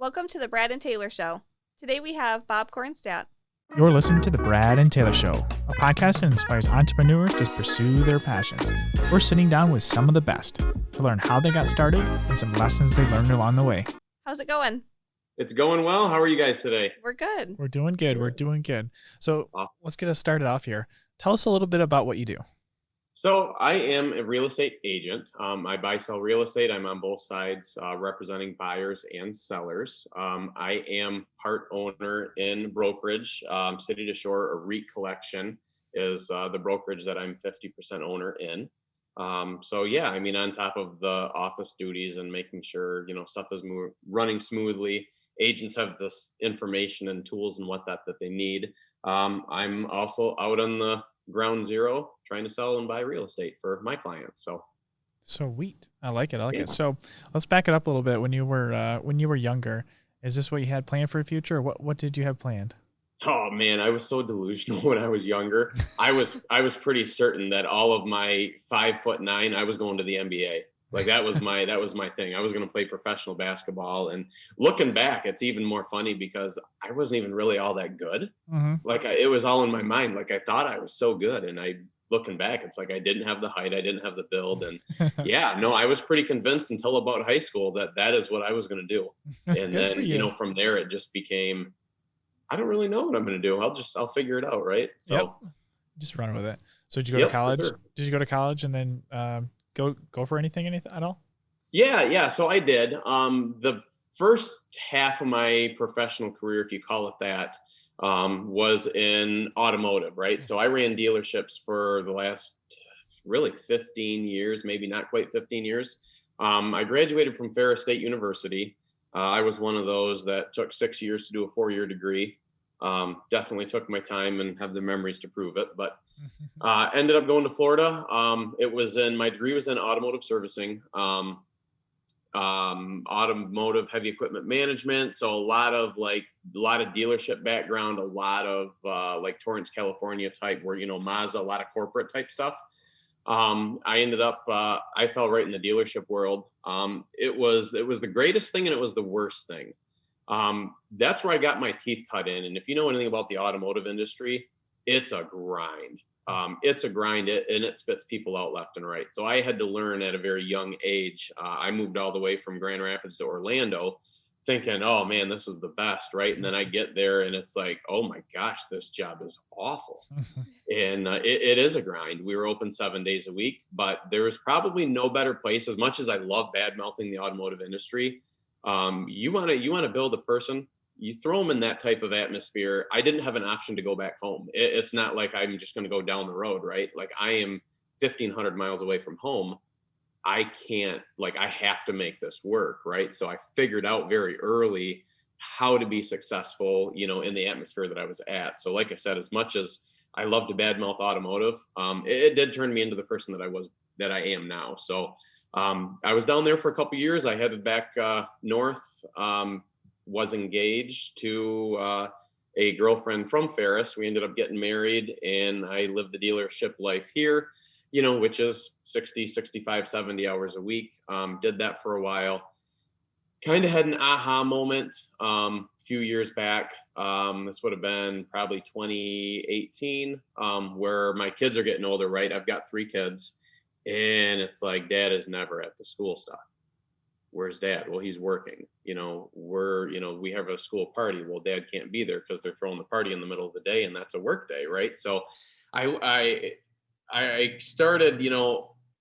Welcome to the Brad and Taylor Show. Today we have Bob Kornstadt. You're listening to The Brad and Taylor Show, a podcast that inspires entrepreneurs to pursue their passions. We're sitting down with some of the best to learn how they got started and some lessons they learned along the way. How's it going? It's going well. How are you guys today? We're good. We're doing good. So let's get us started off here. Tell us a little bit about what you do. So I am a real estate agent. I buy, sell real estate. I'm on both sides, representing buyers and sellers. I am part owner in brokerage. City2Shore Arete Collection is the brokerage that I'm 50% owner in. On top of the office duties and making sure, stuff is running smoothly, agents have this information and tools and whatnot that they need. I'm also out on the ground zero trying to sell and buy real estate for my clients. So sweet. I like it. So let's back it up a little bit. When you were younger, is this what you had planned for the future, or what did you have planned? Oh man, I was so delusional when I was younger. I was pretty certain that all of my 5'9", I was going to the NBA. Like that was my thing. I was going to play professional basketball. And looking back, it's even more funny because I wasn't even really all that good. Mm-hmm. It was all in my mind. Like I thought I was so good. And looking back, it's like I didn't have the height. I didn't have the build. And I was pretty convinced until about high school that is what I was going to do. And then, from there, it just became, I don't really know what I'm going to do. I'll figure it out. Right. So just run with it. So did you go to college? Sure. Did you go to college and then, go for anything at all? Yeah. So I did. The first half of my professional career, if you call it that, was in automotive, right? So I ran dealerships for the last really 15 years, maybe not quite 15 years. I graduated from Ferris State University. I was one of those that took 6 years to do a 4-year degree. Definitely took my time and have the memories to prove it, but ended up going to Florida. My degree was in automotive servicing, automotive heavy equipment management. So a lot of dealership background, a lot of Torrance, California type where, Mazda, a lot of corporate type stuff. I ended up, I fell right in the dealership world. It was the greatest thing and it was the worst thing. That's where I got my teeth cut in. And if you know anything about the automotive industry, it's a grind. And it spits people out left and right. So I had to learn at a very young age. I moved all the way from Grand Rapids to Orlando thinking, oh man, this is the best. Right. And then I get there and it's like, oh my gosh, this job is awful. And it is a grind. We were open 7 days a week, but there was probably no better place. As much as I love bad mouthing the automotive industry, you want to build a person, you throw them in that type of atmosphere. I didn't have an option to go back home. It's not like I'm just going to go down the road, right? Like I am 1,500 miles away from home. I can't, I have to make this work, right? So I figured out very early how to be successful, in the atmosphere that I was at. So like I said, as much as I love to badmouth automotive, it did turn me into the person that I am now. So I was down there for a couple of years. I headed back north, was engaged to a girlfriend from Ferris. We ended up getting married and I lived the dealership life here, which is 60, 65, 70 hours a week. Did that for a while. Kind of had an aha moment a few years back. This would have been probably 2018, where my kids are getting older, right? I've got 3 kids. And it's like, Dad is never at the school stuff. Where's Dad? Well, he's working. We have a school party. Well, Dad can't be there because they're throwing the party in the middle of the day, and that's a work day, right? So, I started.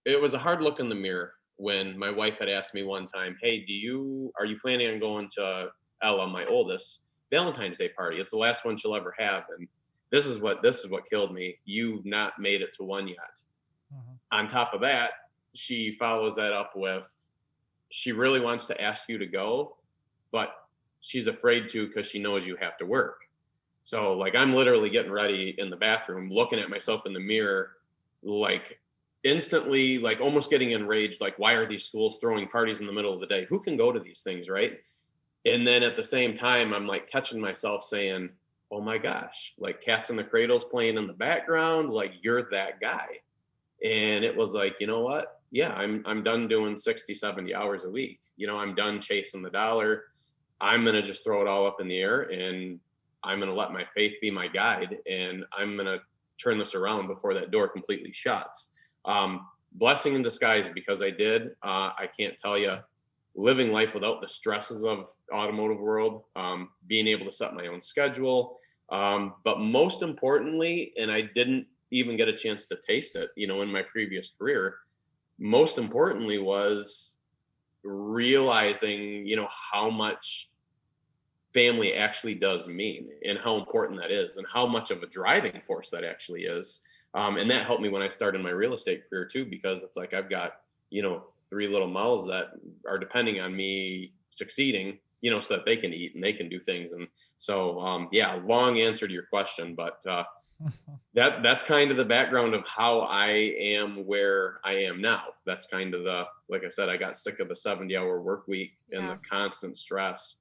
It was a hard look in the mirror when my wife had asked me one time, "Hey, are you planning on going to Ella, my oldest, Valentine's Day party? It's the last one she'll ever have." And this is what killed me. You've not made it to one yet. On top of that, she follows that up with, she really wants to ask you to go, but she's afraid to because she knows you have to work. So I'm literally getting ready in the bathroom, looking at myself in the mirror, instantly, almost getting enraged. Why are these schools throwing parties in the middle of the day? Who can go to these things, right? And then at the same time, I'm catching myself saying, oh my gosh, Cats in the Cradle's playing in the background. You're that guy. And it was you know what? Yeah, I'm done doing 60, 70 hours a week. I'm done chasing the dollar. I'm going to just throw it all up in the air, and I'm going to let my faith be my guide, and I'm going to turn this around before that door completely shuts. Blessing in disguise, because I did. I can't tell you, living life without the stresses of automotive world, being able to set my own schedule. But most importantly, and I didn't even get a chance to taste it, in my previous career, most importantly was realizing, how much family actually does mean, and how important that is, and how much of a driving force that actually is. And that helped me when I started my real estate career too, because it's like I've got, 3 little mouths that are depending on me succeeding, so that they can eat and they can do things. And so, yeah, long answer to your question, but that's kind of the background of how I am where I am now. That's kind of like I said, I got sick of the 70-hour work week and the constant stress.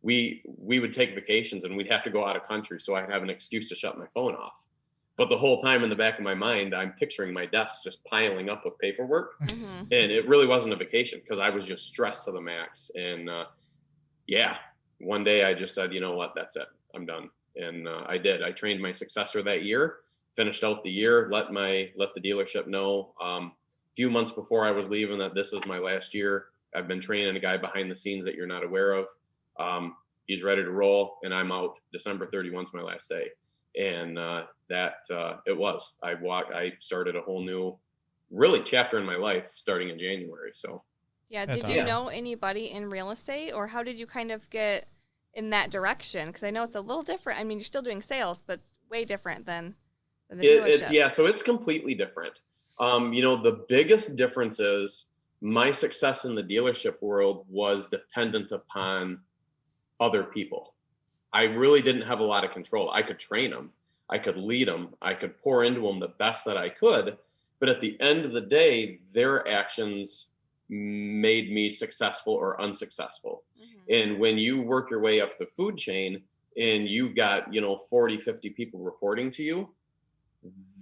We would take vacations and we'd have to go out of country so I could have an excuse to shut my phone off. But the whole time in the back of my mind, I'm picturing my desk just piling up with paperwork. And it really wasn't a vacation because I was just stressed to the max. And yeah, one day I just said, you know what, that's it. I'm done. And I did. I trained my successor that year, finished out the year, let the dealership know a few months before I was leaving that this is my last year. I've been training a guy behind the scenes that you're not aware of. He's ready to roll, and I'm out. December 31 is my last day. And it was. I started a whole new, really, chapter in my life starting in January. So yeah, That's did you awesome. know anybody in real estate, or how did you kind of get in that direction? Because I know it's a little different. I mean, you're still doing sales, but it's way different than the dealership. So it's completely different. The biggest difference is my success in the dealership world was dependent upon other people. I really didn't have a lot of control. I could train them, I could lead them, I could pour into them the best that I could. But at the end of the day, their actions made me successful or unsuccessful. And when you work your way up the food chain and you've got, 40, 50 people reporting to you,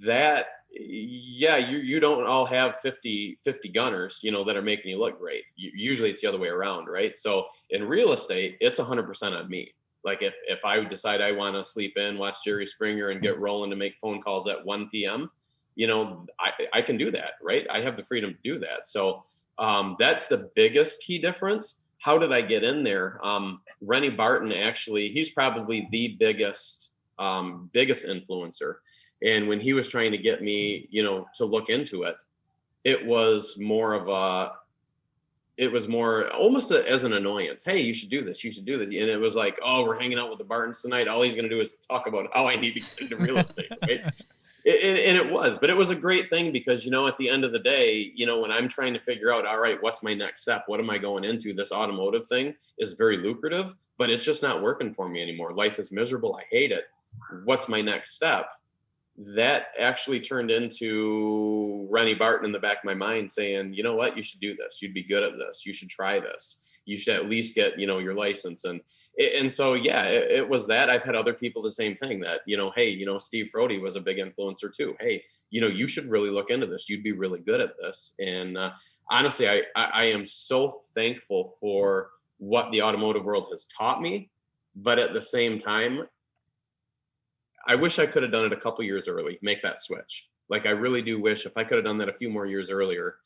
that, yeah, you don't all have 50 gunners, that are making you look great. Usually it's the other way around, right? So in real estate, it's 100% on me. Like if I decide I want to sleep in, watch Jerry Springer and get rolling to make phone calls at 1 p.m., I can do that, right? I have the freedom to do that. So that's the biggest key difference. How did I get in there? Rennie Barton, actually, he's probably the biggest influencer. And when he was trying to get me, to look into it, it was more almost as an annoyance. Hey, you should do this. You should do this. And it was like, oh, we're hanging out with the Bartons tonight. All he's going to do is talk about how I need to get into real estate, right? And it was, but it was a great thing because, at the end of the day, when I'm trying to figure out, all right, what's my next step? What am I going into? This automotive thing is very lucrative, but it's just not working for me anymore. Life is miserable. I hate it. What's my next step? That actually turned into Rennie Barton in the back of my mind saying, you know what, you should do this. You'd be good at this. You should try this. You should at least get, your license. And so, yeah, it was that. I've had other people the same thing that, hey, Steve Frody was a big influencer too. Hey, you should really look into this. You'd be really good at this. And honestly, I am so thankful for what the automotive world has taught me. But at the same time, I wish I could have done it a couple years early, make that switch. Like, I really do wish if I could have done that a few more years earlier,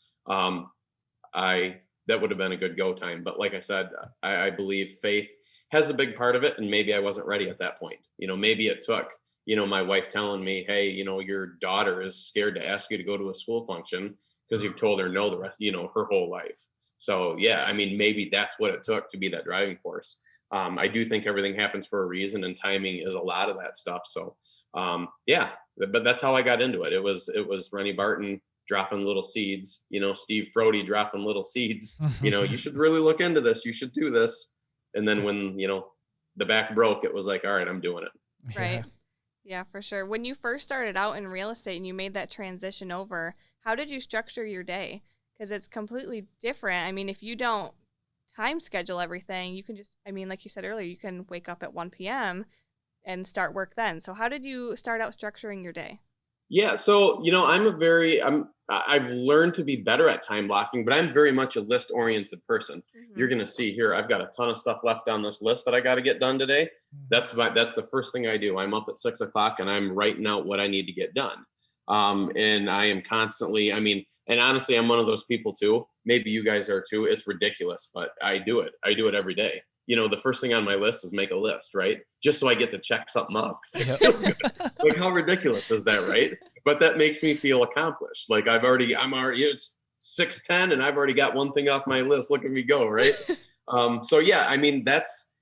that would have been a good go time. But like I said, I believe faith has a big part of it. And maybe I wasn't ready at that point. Maybe it took, my wife telling me, hey, your daughter is scared to ask you to go to a school function because you've told her no the rest, her whole life. So yeah, I mean, maybe that's what it took to be that driving force. I do think everything happens for a reason, and timing is a lot of that stuff. So yeah, but that's how I got into it. It was Rennie Barton dropping little seeds, Steve Frody dropping little seeds, you should really look into this. You should do this. And then when, the back broke, it was like, all right, I'm doing it. Right. Yeah, for sure. When you first started out in real estate and you made that transition over, how did you structure your day? Because it's completely different. I mean, if you don't time schedule everything, you can just, like you said earlier, you can wake up at 1 p.m. and start work then. So how did you start out structuring your day? Yeah, so I've learned to be better at time blocking, but I'm very much a list oriented person. You're Hmm. gonna see here, I've got a ton of stuff left on this list that I got to get done today. Mhm. That's the first thing I do. I'm up at 6 o'clock and I'm writing out what I need to get done. And I am constantly, and honestly, I'm one of those people too. Maybe you guys are too. It's ridiculous, but I do it. I do it every day. The first thing on my list is make a list, right? Just so I get to check something off because I Yep. feel good. Like, how ridiculous is that, right? But that makes me feel accomplished. Like I'm already, it's 6:10 and I've already got one thing off my list. Look at me go, right? So yeah, that's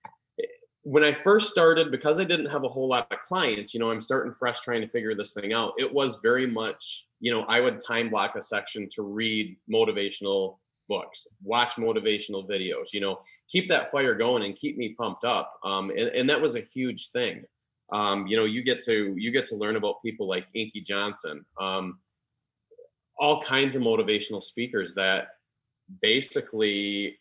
when I first started, because I didn't have a whole lot of clients, I'm starting fresh trying to figure this thing out. It was very much, I would time block a section to read motivational books, watch motivational videos, keep that fire going and keep me pumped up. And that was a huge thing. You get to learn about people like Inky Johnson, all kinds of motivational speakers that basically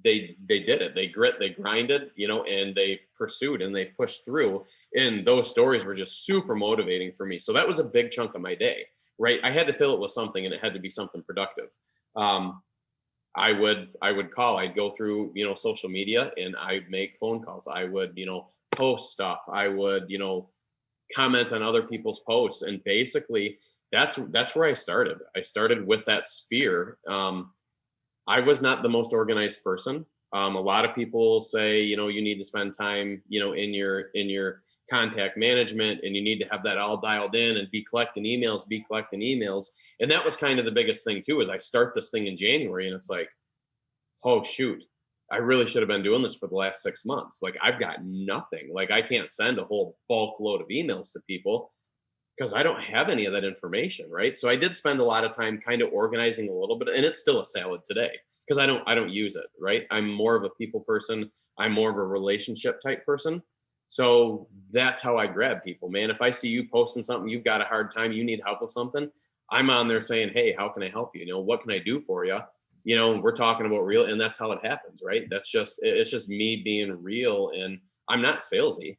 they did it. They grit, they grinded, and they pursued and they pushed through. And those stories were just super motivating for me. So that was a big chunk of my day, right? I had to fill it with something, and it had to be something productive. Um, I would call. I'd go through social media, and I'd make phone calls. I would post stuff. I would comment on other people's posts, and basically that's where I started. I started with that sphere. I was not the most organized person. A lot of people say, you need to spend time, in your contact management, and you need to have that all dialed in and be collecting emails. And that was kind of the biggest thing too, is I start this thing in January, and it's like, oh shoot, I really should have been doing this for the last 6 months. Like, I've got nothing. Like, I can't send a whole bulk load of emails to people because I don't have any of that information, right? So I did spend a lot of time kind of organizing a little bit, and it's still a salad today because I don't use it, right? I'm more of a people person. I'm more of a relationship type person. So that's how I grab people, man. If I see you posting something, you've got a hard time, you need help with something, I'm on there saying, "Hey, how can I help you? What can I do for you?" We're talking about real, and that's how it happens, right? It's just me being real, and I'm not salesy.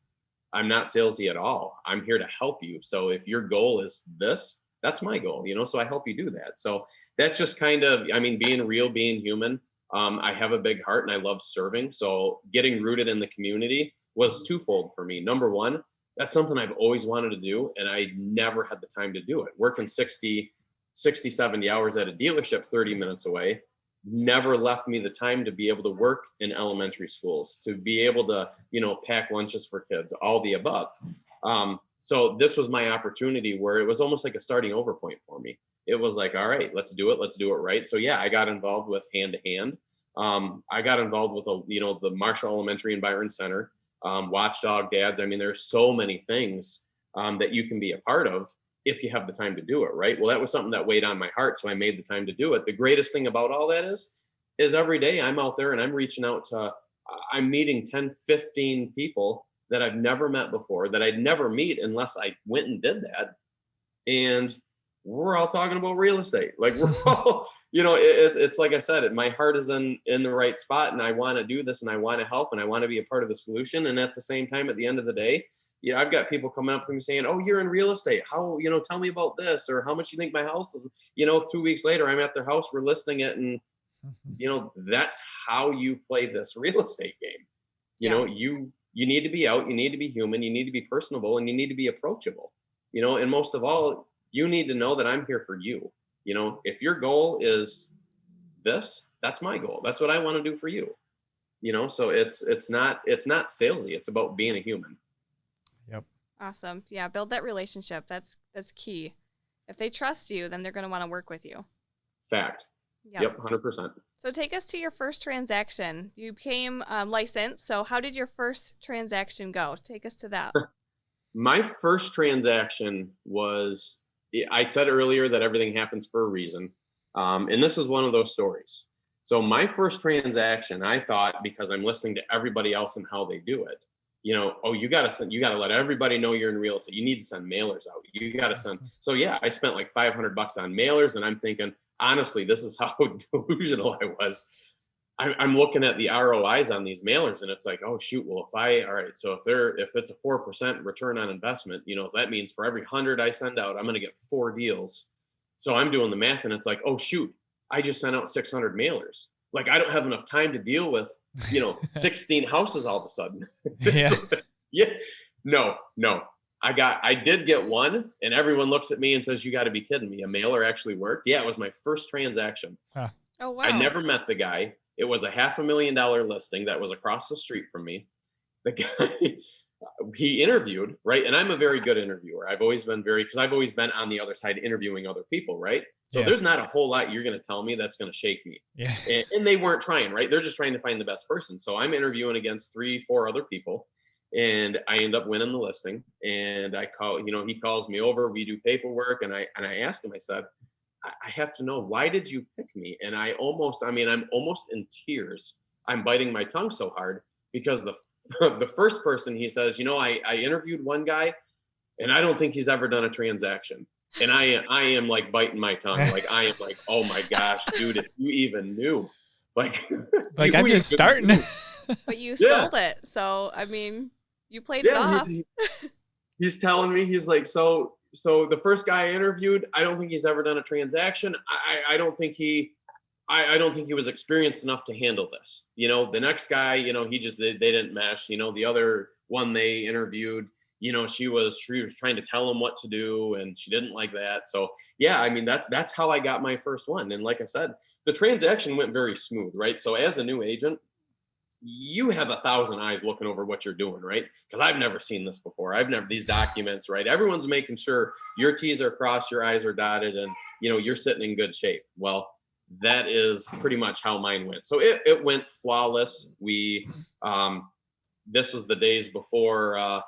I'm not salesy at all. I'm here to help you. So if your goal is this, that's my goal, so I help you do that. So that's just kind of, being real, being human. I have a big heart and I love serving. So getting rooted in the community was twofold for me. Number one, that's something I've always wanted to do, and I never had the time to do it. Working 70 hours at a dealership 30 minutes away never left me the time to be able to work in elementary schools, to be able to, pack lunches for kids, all the above. So this was my opportunity where it was almost like a starting over point for me. It was like, all right, let's do it. Let's do it right. So yeah, I got involved with Hand to Hand. I got involved with, the Marshall Elementary and Byron Center, Watchdog Dads. There's so many things that you can be a part of if you have the time to do it, right? Well, that was something that weighed on my heart, so I made the time to do it. The greatest thing about all that is every day I'm out there and I'm reaching out to, I'm meeting 10, 15 people that I've never met before, that I'd never meet unless I went and did that. And we're all talking about real estate. Like, we're all, it's like I said, my heart is in the right spot, and I want to do this, and I want to help, and I want to be a part of the solution. And at the same time, at the end of the day, I've got people coming up to me saying, "Oh, you're in real estate. How, tell me about this, or how much you think my house is." 2 weeks later, I'm at their house, we're listing it, and that's how you play this real estate game. Yeah. You need to be out, you need to be human, you need to be personable, and you need to be approachable. And most of all, you need to know that I'm here for you. If your goal is this, that's my goal. That's what I want to do for you. So it's not salesy. It's about being a human. Yep. Awesome. Yeah, build that relationship. That's key. If they trust you, then they're going to want to work with you. Fact. Yep, 100%. So take us to your first transaction. You became licensed. So how did your first transaction go? Take us to that. My first transaction was, I said earlier that everything happens for a reason. And this is one of those stories. So my first transaction, I thought, because I'm listening to everybody else and how they do it, oh, you got to let everybody know you're in real estate. You need to send mailers out. You got to send. So yeah, I spent like $500 on mailers, and I'm thinking, honestly, this is how delusional I was. I'm looking at the ROIs on these mailers, and it's like, oh shoot, well all right, so if it's a 4% return on investment, that means for every 100 I send out, I'm going to get 4 deals. So I'm doing the math, and it's like, oh shoot, I just sent out 600 mailers. Like I don't have enough time to deal with 16 houses all of a sudden. Yeah. Yeah, no. I did get one, and everyone looks at me and says, you got to be kidding me. A mailer actually worked. Yeah, it was my first transaction. Huh. Oh, wow. I never met the guy. It was a $500,000 listing that was across the street from me. The guy, he interviewed, right? And I'm a very good interviewer. I've always been because I've always been on the other side interviewing other people, right? So there's not a whole lot you're going to tell me that's going to shake me. Yeah. And they weren't trying, right? They're just trying to find the best person. So I'm interviewing against 3-4 other people, and I end up winning the listing. And I call, he calls me over, we do paperwork. And I asked him, I said, I have to know, why did you pick me? And I'm almost in tears. I'm biting my tongue so hard because the first person, he says, I interviewed one guy, and I don't think he's ever done a transaction. And I am like biting my tongue. Like I am like, oh my gosh, dude, if you even knew, like I'm just starting. But you sold it. So, I mean, you played it off. He's telling me, he's like, so the first guy I interviewed, I don't think he's ever done a transaction. I don't think he was experienced enough to handle this. The next guy, they didn't mesh. The other one they interviewed, she was trying to tell him what to do, and she didn't like that. So yeah, I mean, that's how I got my first one. And like I said, the transaction went very smooth, right? So as a new agent, you have 1,000 eyes looking over what you're doing, right? Because I've never seen this before. These documents, right? Everyone's making sure your T's are crossed, your I's are dotted, and you're sitting in good shape. Well, that is pretty much how mine went. So it went flawless. This was the days before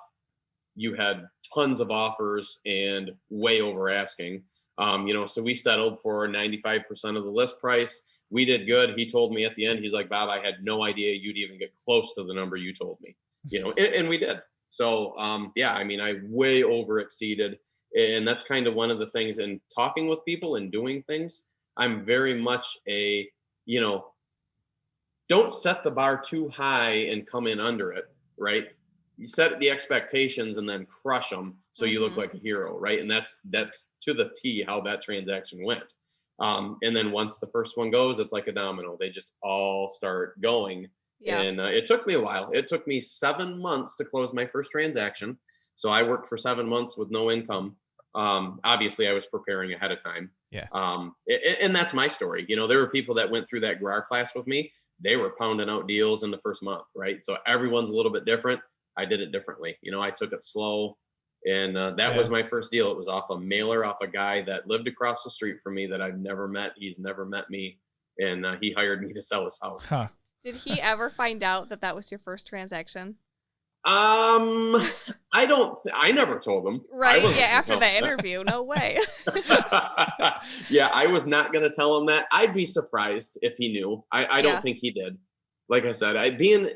you had tons of offers and way over asking. So we settled for 95% of the list price. We did good. He told me at the end, he's like, Bob, I had no idea you'd even get close to the number you told me, and we did. So, yeah, I mean, I way over exceeded. And that's kind of one of the things in talking with people and doing things. I'm very much don't set the bar too high and come in under it, right? You set the expectations and then crush them so you look like a hero, right? And that's to the T how that transaction went. And then once the first one goes, it's like a domino. They just all start going. Yeah. And it took me a while. It took me 7 months to close my first transaction. So I worked for 7 months with no income. Obviously, I was preparing ahead of time. Yeah. And that's my story. There were people that went through that GRAR class with me. They were pounding out deals in the first month, right? So everyone's a little bit different. I did it differently. I took it slow. And that was my first deal. It was off a mailer, off a guy that lived across the street from me that I've never met. He's never met me. And he hired me to sell his house. Huh. Did he ever find out that was your first transaction? I never told him. Right. Yeah. After that interview. No way. Yeah. I was not going to tell him that. I'd be surprised if he knew. I don't think he did. Like I said, being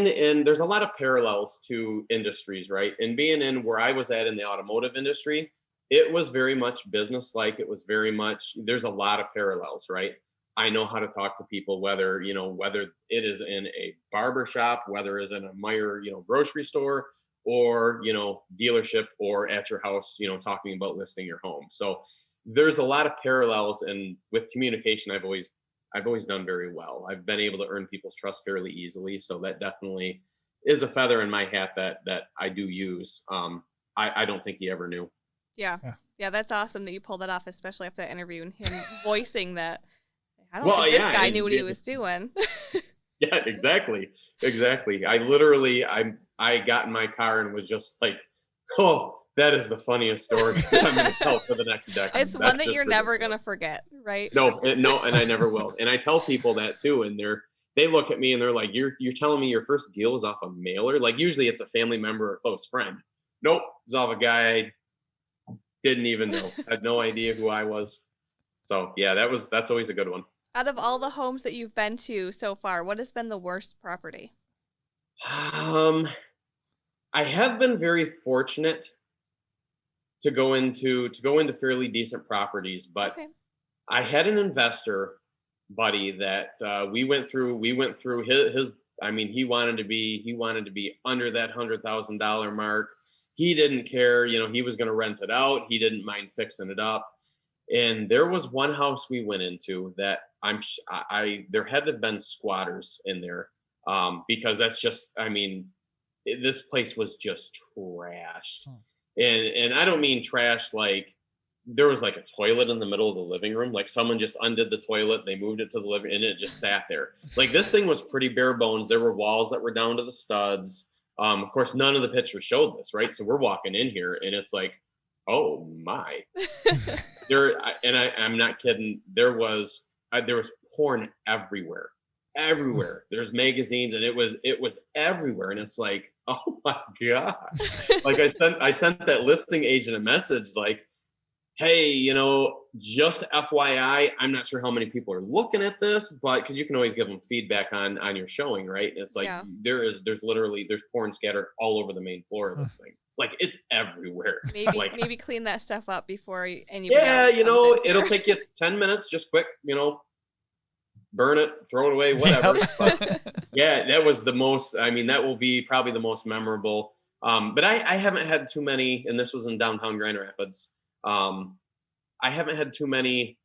in, there's a lot of parallels to industries, right? And being in where I was at in the automotive industry, it was very much business-like. It was very much, there's a lot of parallels, right? I know how to talk to people, whether it is in a barber shop, whether it is in a Meijer, grocery store, or, dealership, or at your house, talking about listing your home. So there's a lot of parallels, and with communication, I've always done very well. I've been able to earn people's trust fairly easily. So that definitely is a feather in my hat that I do use. I don't think he ever knew. Yeah. That's awesome that you pulled that off, especially after that interview and him voicing that. I don't think this guy knew what he was doing. Yeah, exactly. I got in my car and was just like, oh, that is the funniest story I'm going to tell for the next decade. It's one that you're never going to forget, right? No, and I never will. And I tell people that too, and they look at me and they're like, "You're telling me your first deal is off a mailer?" Like usually it's a family member or close friend. Nope, it's off a guy I didn't even know. Had no idea who I was. So yeah, that's always a good one. Out of all the homes that you've been to so far, what has been the worst property? I have been very fortunate to go into fairly decent properties, but okay. I had an investor buddy that we went through his I mean, he wanted to be under that $100,000 mark. He didn't care, he was going to rent it out. He didn't mind fixing it up. And there was one house we went into that there had to have been squatters in there, because that's just, I mean, this place was just trash. Hmm. And I don't mean trash like there was like a toilet in the middle of the living room. Like someone just undid the toilet, they moved it to the living, and it just sat there. Like this thing was pretty bare bones. There were walls that were down to the studs. Of course, none of the pictures showed this, right? So we're walking in here, and it's like, oh my, I'm not kidding. There was porn everywhere, everywhere. There's magazines, and it was everywhere, and it's like, oh my god. Like I sent that listing agent a message like, hey, just FYI, I'm not sure how many people are looking at this, but because you can always give them feedback on your showing, right? And it's like there's porn scattered all over the main floor of this thing. Like it's everywhere. Maybe like, maybe clean that stuff up before anybody yeah, else comes in it'll here. take you 10 minutes, just quick, burn it, throw it away, whatever. But yeah, that was the most, I mean, that will be probably the most memorable. But I haven't had too many, and this was in downtown Grand Rapids. I haven't had too many,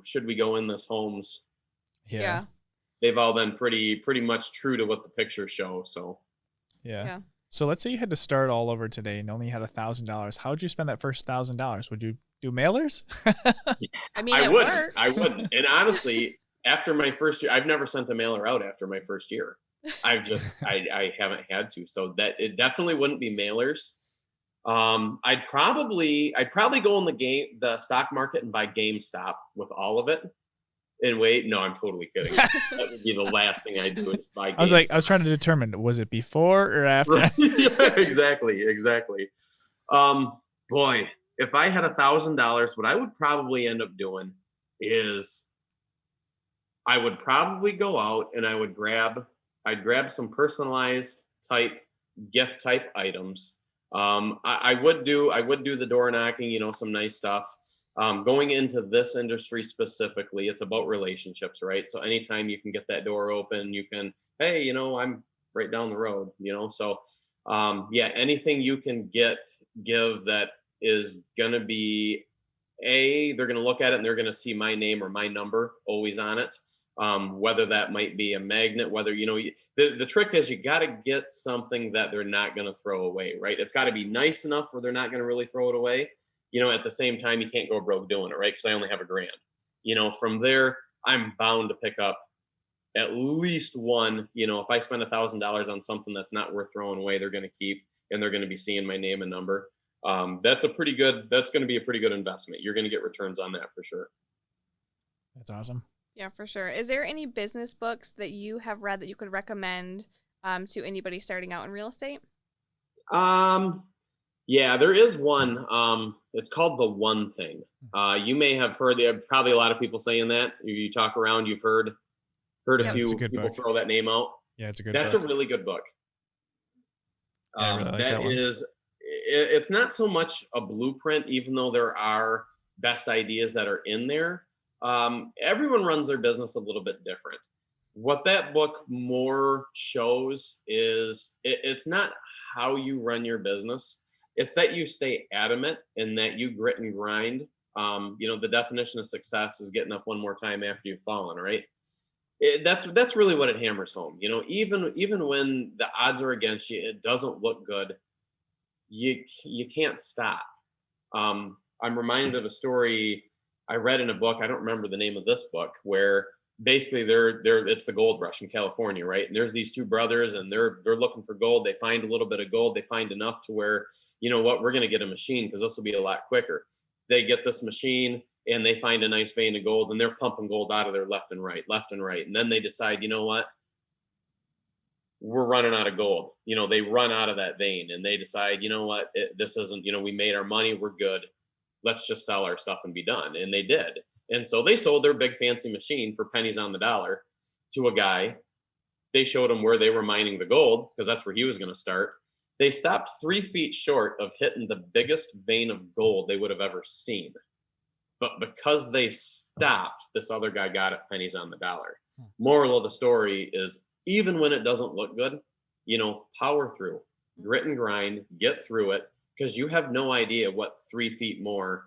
should we go in this homes? Yeah. They've all been pretty much true to what the pictures show. So yeah. So let's say you had to start all over today and only had $1,000. How would you spend that first $1,000? Would you do mailers? I mean, I works. And honestly, after my first year, I've never sent a mailer out after my first year. I haven't had to. So that it definitely wouldn't be mailers. I'd probably go in the stock market and buy GameStop with all of it and wait. No, I'm totally kidding. That would be the last thing I do is buy GameStop. I was trying to determine, was it before or after? Right. Yeah, exactly. Boy, if I had $1,000, what I would probably end up doing is I would probably go out and I'd grab some personalized gift type items. I would do the door knocking, some nice stuff. Going into this industry specifically, it's about relationships, right? So anytime you can get that door open, you can, hey, I'm right down the road, so anything you can give that is gonna be they're gonna look at it and they're gonna see my name or my number always on it. Whether that might be a magnet, whether, the trick is you got to get something that they're not going to throw away, right? It's got to be nice enough where they're not going to really throw it away. At the same time, you can't go broke doing it, right? Because I only have $1,000. From there, I'm bound to pick up at least one. If I spend $1,000 on something that's not worth throwing away, they're going to keep, and they're going to be seeing my name and number. That's going to be a pretty good investment. You're going to get returns on that for sure. That's awesome. Yeah, for sure. Is there any business books that you have read that you could recommend to anybody starting out in real estate? Yeah, there is one. It's called The One Thing. You may have heard, probably a lot of people saying that. You talk around, you've heard a few people throw that name out. Yeah, it's a good That's book. a really good book. Yeah, I really like that one. It's not so much a blueprint, even though there are best ideas that are in there. Everyone runs their business a little bit different. What that book more shows is it's not how you run your business. It's that you stay adamant and that you grit and grind. The definition of success is getting up one more time after you've fallen, right? That's really what it hammers home. Even when the odds are against you, it doesn't look good. You can't stop. I'm reminded of a story I read in a book. I don't remember the name of this book, where basically it's the gold rush in California, right? And there's these two brothers and they're looking for gold. They find a little bit of gold. They find enough to where, we're going to get a machine because this will be a lot quicker. They get this machine and they find a nice vein of gold and they're pumping gold out of there left and right. And then they decide, we're running out of gold. They run out of that vein and they decide, this isn't, we made our money. We're good. Let's just sell our stuff and be done. And they did. And so they sold their big fancy machine for pennies on the dollar to a guy. They showed him where they were mining the gold because that's where he was going to start. They stopped 3 feet short of hitting the biggest vein of gold they would have ever seen. but because they stopped, this other guy got it pennies on the dollar. Moral of the story is, even when it doesn't look good, power through, grit and grind, get through it, because you have no idea what 3 feet more,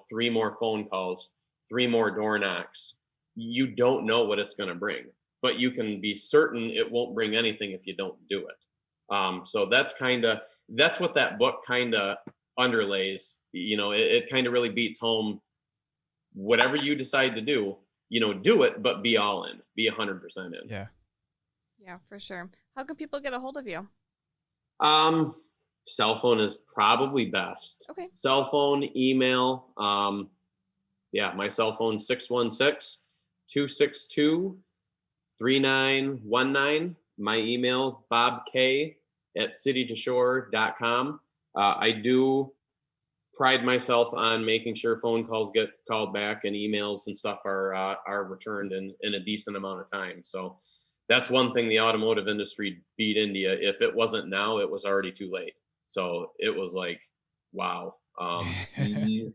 3 more phone calls, 3 more door knocks, you don't know what it's going to bring, but you can be certain it won't bring anything if you don't do it. So that's what that book kind of underlays. It kind of really beats home, whatever you decide to do, do it, but be all in, be 100% in. Yeah, for sure. How can people get a hold of you? Cell phone is probably best. Okay. Cell phone, email. My cell phone 616-262-3919. My email, bobk@city2shore.com. I do pride myself on making sure phone calls get called back and emails and stuff are returned in a decent amount of time. So that's one thing the automotive industry beat India. If it wasn't now, it was already too late. So it was like, wow. The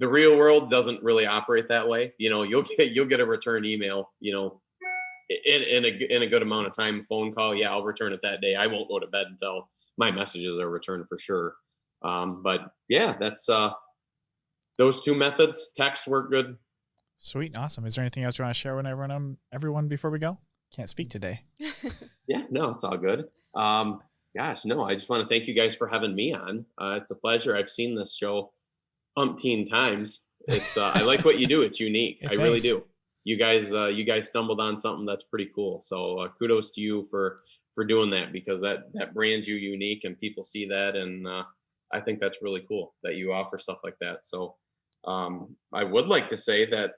real world doesn't really operate that way. You'll get a return email, in a good amount of time. Phone call, yeah, I'll return it that day. I won't go to bed until my messages are returned for sure. But yeah, that's those 2 methods. Text work good. Sweet, awesome. Is there anything else you want to share with everyone before we go? Can't speak today. Yeah, no, it's all good. Gosh, no, I just want to thank you guys for having me on. It's a pleasure. I've seen this show umpteen times. It's I like what you do. It's unique. Hey, I really do. You guys stumbled on something that's pretty cool. So kudos to you for doing that, because that brands you unique and people see that, and I think that's really cool that you offer stuff like that. So I would like to say that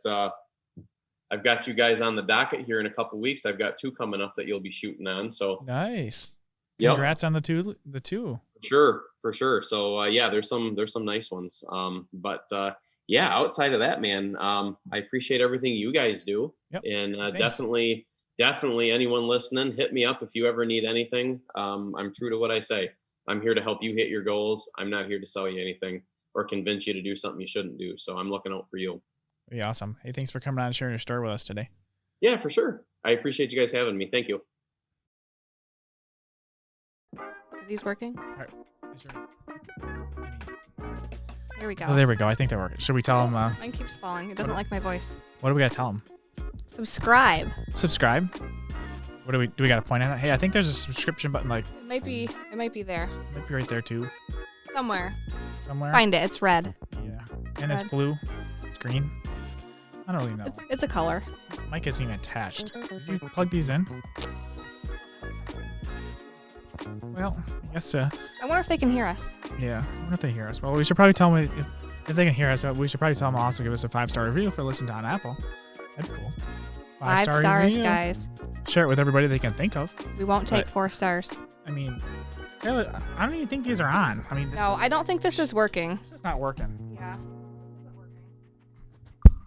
I've got you guys on the docket here in a couple weeks. I've got 2 coming up that you'll be shooting on. So nice. Congrats on the two. For sure. So there's some nice ones. But outside of that, man, I appreciate everything you guys do. Yep. And Thanks. definitely anyone listening, hit me up if you ever need anything. I'm true to what I say. I'm here to help you hit your goals. I'm not here to sell you anything or convince you to do something you shouldn't do. So I'm looking out for you. Be awesome. Hey, thanks for coming on and sharing your story with us today. Yeah, for sure. I appreciate you guys having me. Thank you. Are these working? All right. Here we go. Oh, there we go. I think they're working. Should we tell them? Mine keeps falling. It doesn't like my voice. What do we got to tell them? Subscribe. Subscribe. What do we got to point at? Hey, I think there's a subscription button. Like It might be there. might be right there too. Somewhere. Find it. It's red. Yeah, and it's Red. blue. It's green. I don't really know. It's a color. This mic isn't even attached. Did you plug these in? Well, I guess. I wonder if they can hear us. Yeah, I wonder if they hear us. Well, we should probably tell them if they can hear us. We should probably tell them also give us a 5-star review if they're listening on Apple. That'd be cool. 5 stars, guys. Share it with everybody they can think of. We won't take 4 stars. I mean, I don't even think these are on. I mean, I don't think this is working. This is not working. Yeah.